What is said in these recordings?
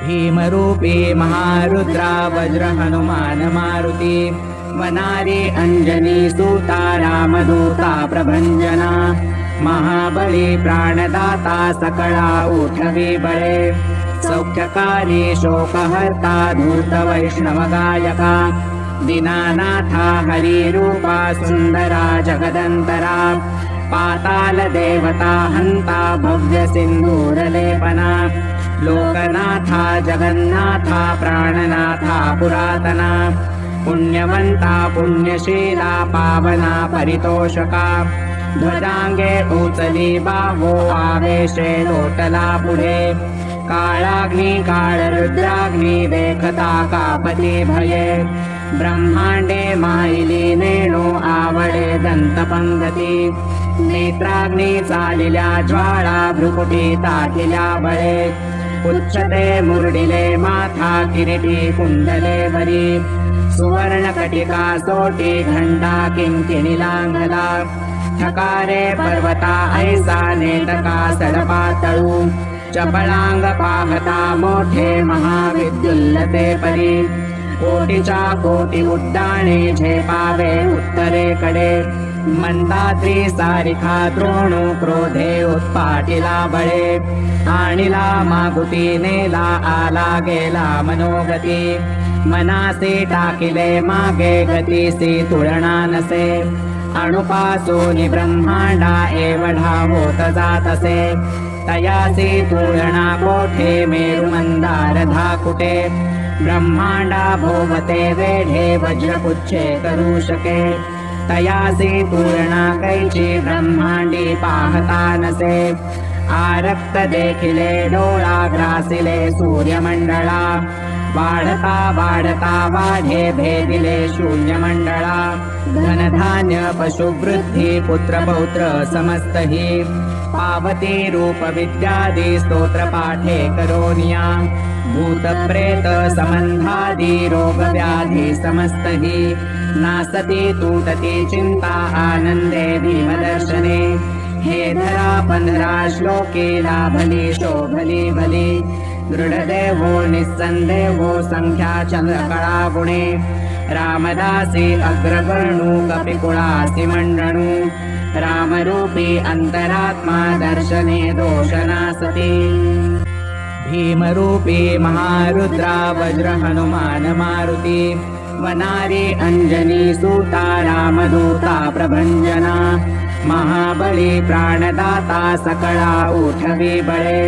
भीमरूपी महारुद्रा वज्र हनुमान मारुती वनारी अंजनी सूता रामदूता प्रभंजना महाबली प्राणदाता सकळा उठवी बळे सौख्यकारी शोकहर्ता धूत वैष्णव गायका दीनानाथा हरिरूपा सुंदरा जगदंतरा पाताल देवता हंता भव्य सिंधूरलेपना लोकनाथा जगन्नाथा प्राणनाथा पुरातना पुण्यवंता पुण्यशीला पावना परितोषका ध्वजांगे उचली बाहो आवेशे लोटला पुढे काळाग्नी काळरुद्राग्नी देखता कापती भये ब्रह्मांडे माईली नेणो आवडे दंतपंगती नेत्राग्नी चालिल्या ज्वाळा भ्रुकुटी ताटिल्या बळे उच्चते मुरडिले माथा किरीटी कुंडले वरी सुवर्ण कटिका सोटी घंटा किंकिणी लांघला ठकारे पर्वता ऐसा नेटका सडपातळू चपळांग पाहता मोठे महाविद्युल्लते परी कोटीच्या कोटी उड्डाणे झेपावे उत्तरेकडे मंदाद्री सारिखा द्रोणू क्रोधे उत्पाटिला बळे आणिला मागुती नेला आला गेला मनोगती मनासी टाकिले मागे गतीसी तुळणा नसे अणुपासून ब्रह्मांडा एवढा होत जातसे तयासी तुळणा कोठे मेरु मंदार धाकुटे ब्रह्मांडा भोवते वेढे वज्रपुच्छे करू शके तयासी तुळणा कैची ब्रह्मांडी पाहता नसे आरक्त देखिले डोळा ग्रासिले सूर्यमंडळा वाढता वाढता वाढे भेदिले शून्यमंडळा धनधान्य पशुवृद्धी पुत्र पौत्र समस्तही पावती रूप विद्यादी स्तोत्र पाठे करोनिया भूत प्रेत संबंधादी रोग व्याधी समस्तही नासती तुटती चिंता आनंदे भीमदर्शने हे धरा 15 श्लोके लाभली शोभली भली दृढदेवो निस्संदेहो संख्या चंद्रकळा गुणे रामदासी अग्रगणू कपिकुळासी मंडणू रामरूपी अंतरात्मा दर्शने दोषनासती भीमरूपी महारुद्रा वज्र हनुमान मारुती वनारी अंजनी सूता रामदूता प्रभंजना महाबली प्राणदाता सकळा उठवी बळे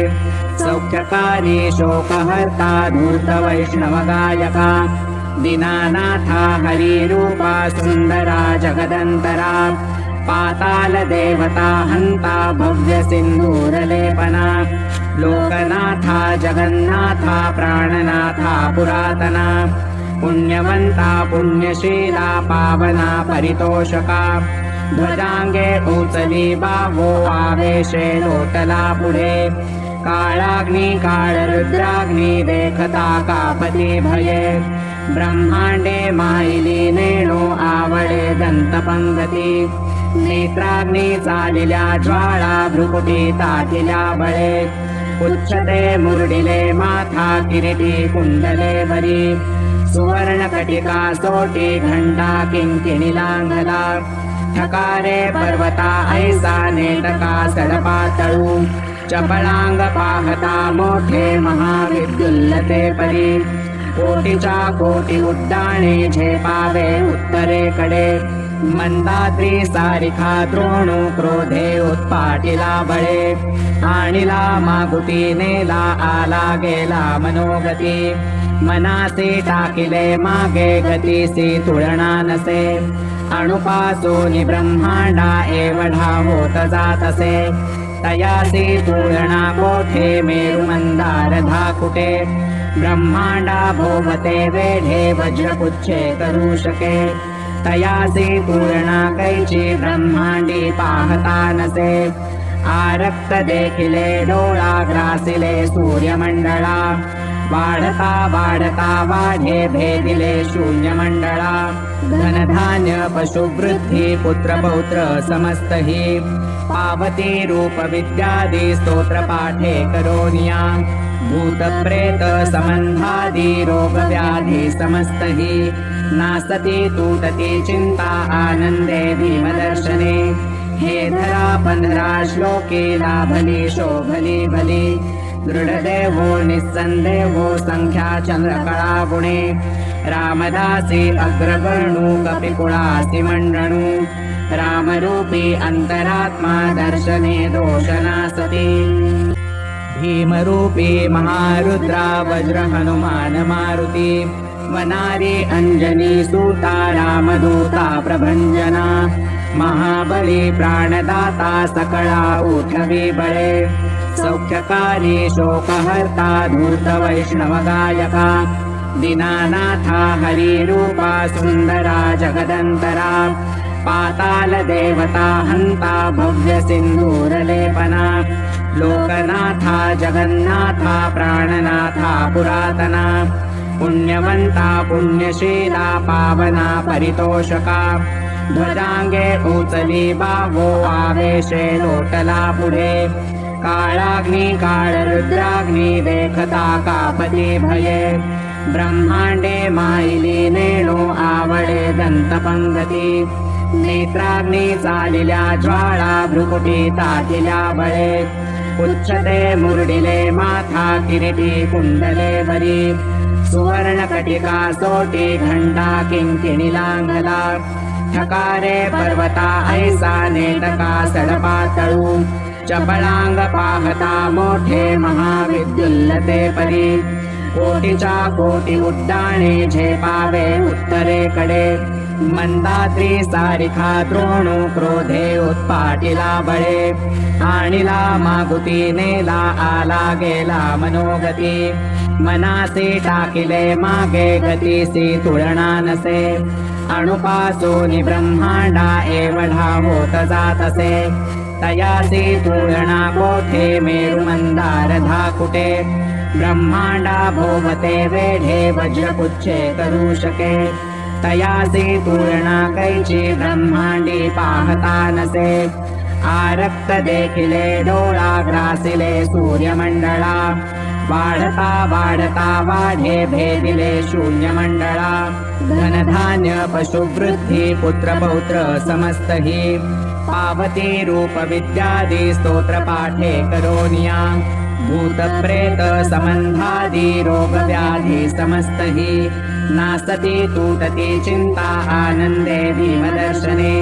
सौख्यकारी शोकहर्ता धूत वैष्णव गायका दीनानाथा हरिरूपा सुंदरा जगदंतरा पाताल देवता हंता भव्य सिंधूरलेपना लोकनाथा जगन्नाथा प्राणनाथा पुरातना पुण्यवंता पुण्यशीला पावना परितोषका ध्वजांगे उचली बाहो आवेशे लोटला पुढे काळाग्नी काळरुद्राग्नी देखता कापती भये ब्रह्मांडे माईली नेणो आवडे दंतपंगती नेत्राग्नी चालिल्या ज्वाळा भ्रुकुटी ताटिल्या बळे उच्चते मुरडिले माथा किरीटी कुंडले वरी सुवर्ण कटिका सोटी घंटा किंकिणी लांघला ठकारे पर्वता ऐसा नेटका सडपातळू चपळांग पाहता मोठे महाविद्युल्लते परी कोटीच्या कोटी उड्डाणे झेपावे उत्तरेकडे मंदाद्री सारिखा द्रोणू क्रोधे उत्पाटिला बळे आणिला मागुती नेला आला गेला मनोगती मनासी टाकिले मागे गतीसी तुळणा नसे अणुपासून ब्रह्मांडा एवढा होत जातसे तयासी तुळणा कोठे मेरु मंदार धाकुटे ब्रह्मांडा भोवते वेढे वज्रपुच्छे करू शके तयासी तुळणा कैची ब्रह्मांडी पाहता नसे आरक्त देखिले डोळा ग्रासिले सूर्यमंडळा वाढता वाढता वाढे भेदिले शून्यमंडळा धनधान्य पशुवृद्धी पुत्र पौत्र समस्तही पावती रूप विद्यादी स्तोत्र पाठे करोनिया भूतप्रेत संबंधादि रोग व्याधि समस्त हि नासति तूटति चिंता आनंदे भीमदर्शने हे धरा पंधरा श्लोके लाभली शोभली भली दृढदेवो निस्संदेहो संख्या चंद्रकळा गुणे रामदासी अग्रवर्णु कपिकुळासी मंडणु रामरूपी अंतरात्मा दर्शने दोषनासति भीमरूपी महारुद्रा वज्र हनुमान मारुती वनारी अंजनी सूता रामदूता प्रभंजना महाबली प्राणदाता सकळा उठवी बळे सौख्यकारी शोकहर्ता धूत वैष्णव गायका दीनानाथा हरिरूपा सुंदरा जगदंतरा पाताल देवता हंता भव्य सिंधूरलेपना लोकनाथा जगन्नाथा प्राणनाथा पुरातना पुण्यवंता पुण्यशीला पावना परितोषका ध्वजांगे उचली बावो आवेशे लोटला पुढे काळाग्नी काळरुद्राग्नी देखता कापती भये ब्रह्मांडे माईली नेणो आवडे दंतपंगती नेत्राग्नी चालिल्या ज्वाळा भ्रुकुटी तातिल्या बळे उच्चते मुरडिले माथा किरीटी कुंडले वरी सुवर्ण कटिका सोटी घंटा किंकिणी लांगला ठकारे पर्वता ऐसा नेटका सडपातळू चपळांग पाहता मोठे महाविद्युल्लते परी कोटीच्या कोटी उड्डाणे झेपावे उत्तरेकडे मंदात्री सारिखा द्रोणू क्रोधे उत्पाटिला बळे आणिला मागुती नेला आला गेला मनोगती मनासी टाकिले मागे गतीसी तुलना नसे अणुपासूनि ब्रह्मांडा एवढा होत जातसे तयासी तुलना कोठे मेरु मंदार धाकुटे ब्रह्मांडा भोवते वेढे वज्रपुच्छे करू शके तयासी तुलना कैची ब्रह्मांडी पाहता नसे आरक्त देखिले डोळा ग्रासिले सूर्यमंडळा वाढता वाढता वाढे भेदिले शून्यमंडळा धनधान्य पशुवृद्धी पुत्र पौत्र समस्त हि पावती रूप विद्यादी स्तोत्र पाठे करोनिया भूत प्रेत संबंधादि रोग व्याधि समस्त हि नासति तूटति चिंता आनंदे भीमदर्शने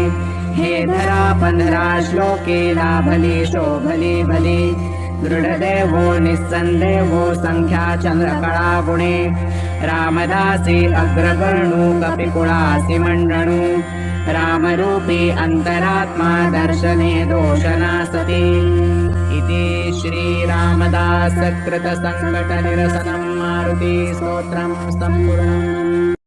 हे धरा पंधरा श्लोके लाभली शोभली भली दृढदेवो निस्संदेहो संख्या चंद्रकळा गुणे रामदासी अग्रवर्णु कपिकुळासी मंडणु रामरूपी अंतरात्मा दर्शने दोषनासति इति श्री रामदास कृत संकट निरसनं मारुति स्तोत्रं संपूर्णम्।